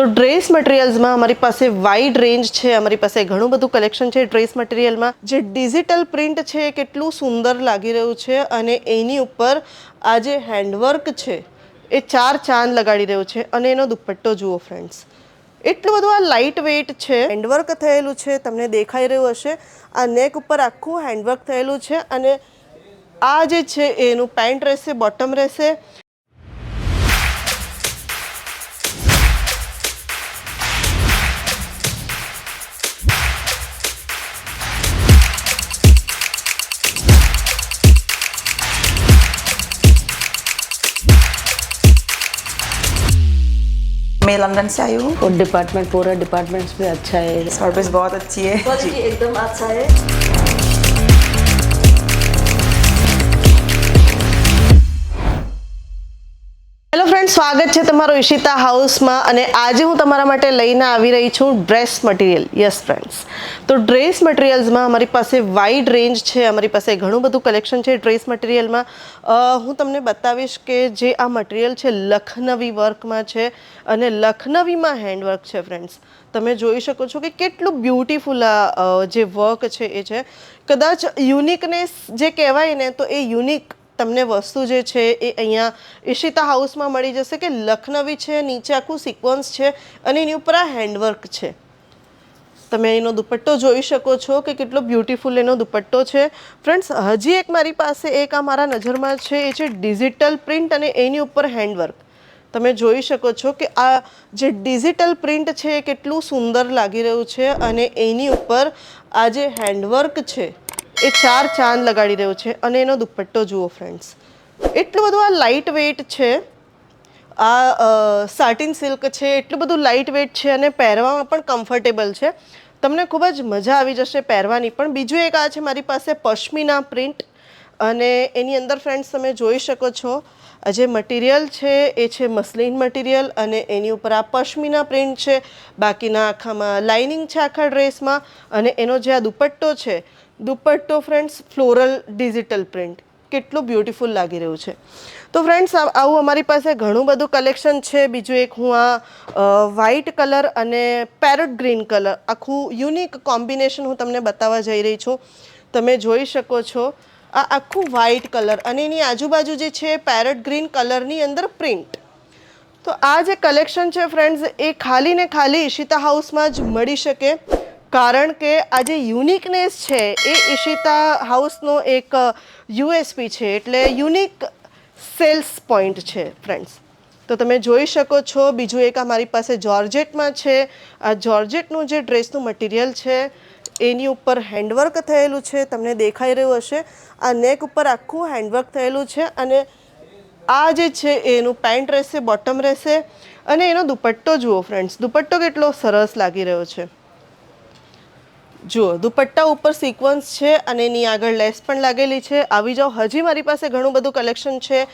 तो ड्रेस मटेरियल्सમાં અમારી પાસે વાઇડ રેન્જ છે, અમારી પાસે ઘણું બધું કલેક્શન છે ડ્રેસ મટીરિયલમાં. જે ડિજિટલ પ્રિન્ટ છે કેટલું સુંદર લાગી રહ્યું છે અને એની ઉપર આ જે હેન્ડવર્ક છે એ ચાર ચાંદ લગાડી રહ્યું છે અને એનો દુપટ્ટો જુઓ ફ્રેન્ડ્સ, એટલું બધું આ લાઇટ વેઇટ છે. હેન્ડવર્ક થયેલું છે, તમને દેખાઈ રહ્યું હશે. આ નેક ઉપર આખું હેન્ડવર્ક થયેલું છે અને આ જે છે એનું પેન્ટ રહેશે, બોટમ રહેશે. मैं लंदन से आई हूँ और डिपार्टमेंट पूरा डिपार्टमेंट्स भी अच्छा है, सर्विस बहुत अच्छी है क्वालिटी एकदम अच्छा है. હેલો ફ્રેન્ડ, સ્વાગત છે તમારું ઈશિતા હાઉસમાં. અને આજે હું તમારા માટે લઈને આવી રહી છું ડ્રેસ મટીરિયલ. યસ ફ્રેન્ડ્સ, તો ડ્રેસ મટીરિયલ્સમાં અમારી પાસે વાઇડ રેન્જ છે, અમારી પાસે ઘણું બધું કલેક્શન છે ડ્રેસ મટીરિયલમાં. હું તમને બતાવીશ કે જે આ મટીરિયલ છે લખનવી વર્કમાં છે અને લખનવીમાં હેન્ડવર્ક છે ફ્રેન્ડ્સ. તમે જોઈ શકો છો કે કેટલું બ્યુટીફુલ આ જે વર્ક છે એ છે. કદાચ યુનિકનેસ જે કહેવાય ને, તો એ યુનિક તમને વસ્તુ જે છે એ અહીંયા ઈશિતા હાઉસમાં મળી જશે. કે લખનવી છે, નીચે આખું સિક્વન્સ છે અને એની ઉપર આ હેન્ડવર્ક છે. તમે એનો દુપટ્ટો જોઈ શકો છો કે કેટલો બ્યુટીફુલ એનો દુપટ્ટો છે ફ્રેન્ડ્સ. હજી એક મારી પાસે એક આ મારા નજરમાં છે, એ છે ડિજિટલ પ્રિન્ટ અને એની ઉપર હેન્ડવર્ક. તમે જોઈ શકો છો કે આ જે ડિજિટલ પ્રિન્ટ છે એ કેટલું સુંદર લાગી રહ્યું છે અને એની ઉપર આ જે હેન્ડવર્ક છે એ ચાર ચાંદ લગાડી રહ્યું છે અને એનો દુપટ્ટો જુઓ ફ્રેન્ડ્સ, એટલું બધું આ લાઇટ વેઇટ છે. આ સાટિન સિલ્ક છે, એટલું બધું લાઇટ વેઇટ છે અને પહેરવામાં પણ કમ્ફર્ટેબલ છે. તમને ખૂબ જ મજા આવી જશે પહેરવાની પણ. બીજું એક આ છે મારી પાસે પશ્મિના પ્રિન્ટ અને એની અંદર ફ્રેન્ડ્સ તમે જોઈ શકો છો આ જે મટીરિયલ છે એ છે મસલિન મટીરિયલ અને એની ઉપર આ પશ્મિના પ્રિન્ટ છે. બાકીના આખામાં લાઇનિંગ છે આખા ડ્રેસમાં અને એનો જે આ દુપટ્ટો છે, દુપટ્ટો ફ્રેન્ડ્સ ફ્લોરલ ડિજિટલ પ્રિન્ટ, કેટલું બ્યુટીફુલ લાગી રહ્યું છે. તો ફ્રેન્ડ્સ આવું અમારી પાસે ઘણું બધું કલેક્શન છે. બીજું એક હું આ વ્હાઇટ કલર અને પેરોટ ગ્રીન કલર આખું યુનિક કોમ્બિનેશન હું તમને બતાવવા જઈ રહી છું. તમે જોઈ શકો છો આ આખું વ્હાઇટ કલર અને એની આજુબાજુ જે છે પેરોટ ગ્રીન કલરની અંદર પ્રિન્ટ. તો આ જે કલેક્શન છે ફ્રેન્ડ્સ એ ખાલી ને ખાલી ઈશિતા હાઉસમાં જ મળી શકે. કારણ કે આ જે યુનિકનેસ છે એ ઈશિતા હાઉસનો એક યુએસપી છે, એટલે યુનિક સેલ્સ પોઈન્ટ છે ફ્રેન્ડ્સ. તો તમે જોઈ શકો છો. બીજું એક આ મારી પાસે જોર્જેટમાં છે. આ જોર્જેટનું જે ડ્રેસનું મટીરિયલ છે એની ઉપર હેન્ડવર્ક થયેલું છે, તમને દેખાઈ રહ્યું હશે. આ નેક ઉપર આખું હેન્ડવર્ક થયેલું છે અને આ જે છે એનું પેન્ટ રહેશે, બોટમ રહેશે અને એનો દુપટ્ટો જુઓ ફ્રેન્ડ્સ, દુપટ્ટો કેટલો સરસ લાગી રહ્યો છે. જુઓ, દુપટ્ટા ઉપર સિક્વન્સ છે અને એની આગળ લેસ પણ લાગેલી છે. આવી જાઓ, હજી મારી પાસે ઘણું બધું કલેક્શન છે.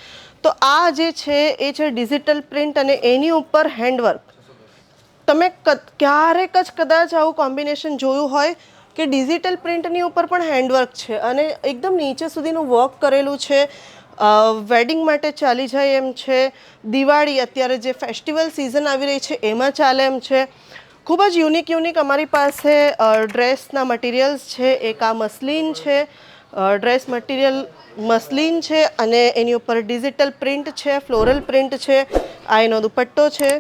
તો આ જે છે એ છે ડિજિટલ પ્રિન્ટ અને એની ઉપર હેન્ડવર્ક. તમે ક્યારેક જ કદાચ આવું કોમ્બિનેશન જોયું હોય કે ડિજિટલ પ્રિન્ટની ઉપર પણ હેન્ડવર્ક છે અને એકદમ નીચે સુધીનું વર્ક કરેલું છે. વેડિંગ માટે ચાલી જાય એમ છે. દિવાળી, અત્યારે જે ફેસ્ટિવલ સિઝન આવી રહી છે એમાં ચાલે એમ છે. ખૂબ જ યુનિક અમારી પાસે ડ્રેસના મટીરિયલ્સ છે. એક આ મસલિન છે, ડ્રેસ મટીરિયલ મસલિન છે અને એની ઉપર ડિજિટલ પ્રિન્ટ છે, ફ્લોરલ પ્રિન્ટ છે. આ એનો દુપટ્ટો છે.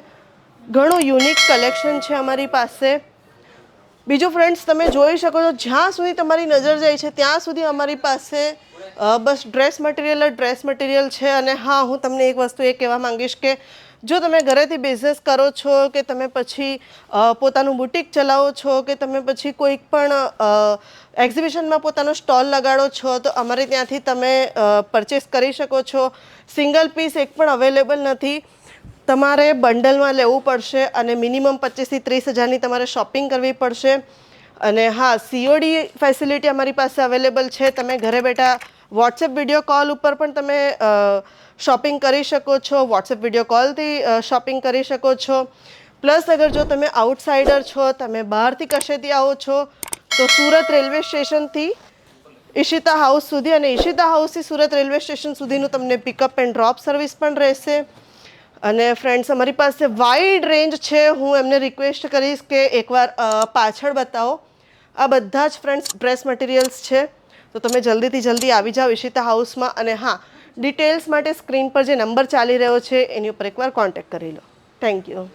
ઘણું યુનિક કલેક્શન છે અમારી પાસે. બીજું ફ્રેન્ડ્સ તમે જોઈ શકો છો, જ્યાં સુધી તમારી નજર જાય છે ત્યાં સુધી અમારી પાસે બસ ડ્રેસ મટીરિયલ છે. અને હા, હું તમને એક વસ્તુ એ કહેવા માંગીશ કે જો તમે ઘરેથી બિઝનેસ કરો છો કે તમે પછી પોતાનું બુટિક ચલાવો છો કે તમે પછી કોઈક પણ એક્ઝિબિશનમાં પોતાનો સ્ટોલ લગાડો છો, તો અમારે ત્યાંથી તમે પરચેસ કરી શકો છો. સિંગલ પીસ એક પણ અવેલેબલ નથી, તમારે બંડલમાં લેવું પડશે અને મિનિમમ 25,000 થી 30,000ની તમારે શોપિંગ કરવી પડશે. અને હા, COD ફેસિલિટી અમારી પાસે અવેલેબલ છે. તમે ઘરે બેઠા વોટ્સએપ વિડીયો કોલ ઉપર પણ તમે શોપિંગ કરી શકો છો, વોટ્સએપ વિડીયો કોલથી શોપિંગ કરી શકો છો. પ્લસ અગર જો તમે આઉટસાઇડર છો, તમે બહારથી કશેથી આવો છો, તો સુરત રેલવે સ્ટેશનથી ઈશિતા હાઉસ સુધી અને ઈશિતા હાઉસથી સુરત રેલવે સ્ટેશન સુધીનું તમને પિકઅપ એન્ડ ડ્રોપ સર્વિસ પણ રહેશે. અને ફ્રેન્ડ્સ અમારી પાસે વાઇડ રેન્જ છે. હું એમને રિક્વેસ્ટ કરીશ કે એકવાર પાછળ બતાવો. આ બધા જ ફ્રેન્ડ્સ ડ્રેસ મટીરિયલ્સ છે. તો તમે જલ્દીથી જલ્દી આવી જાઓ ઈશિતા હાઉસમાં. અને હા, ડિટેલ્સ માટે સ્ક્રીન પર જે નંબર ચાલી રહ્યો છે એની ઉપર એકવાર કોન્ટેક્ટ કરી લો. Thank you.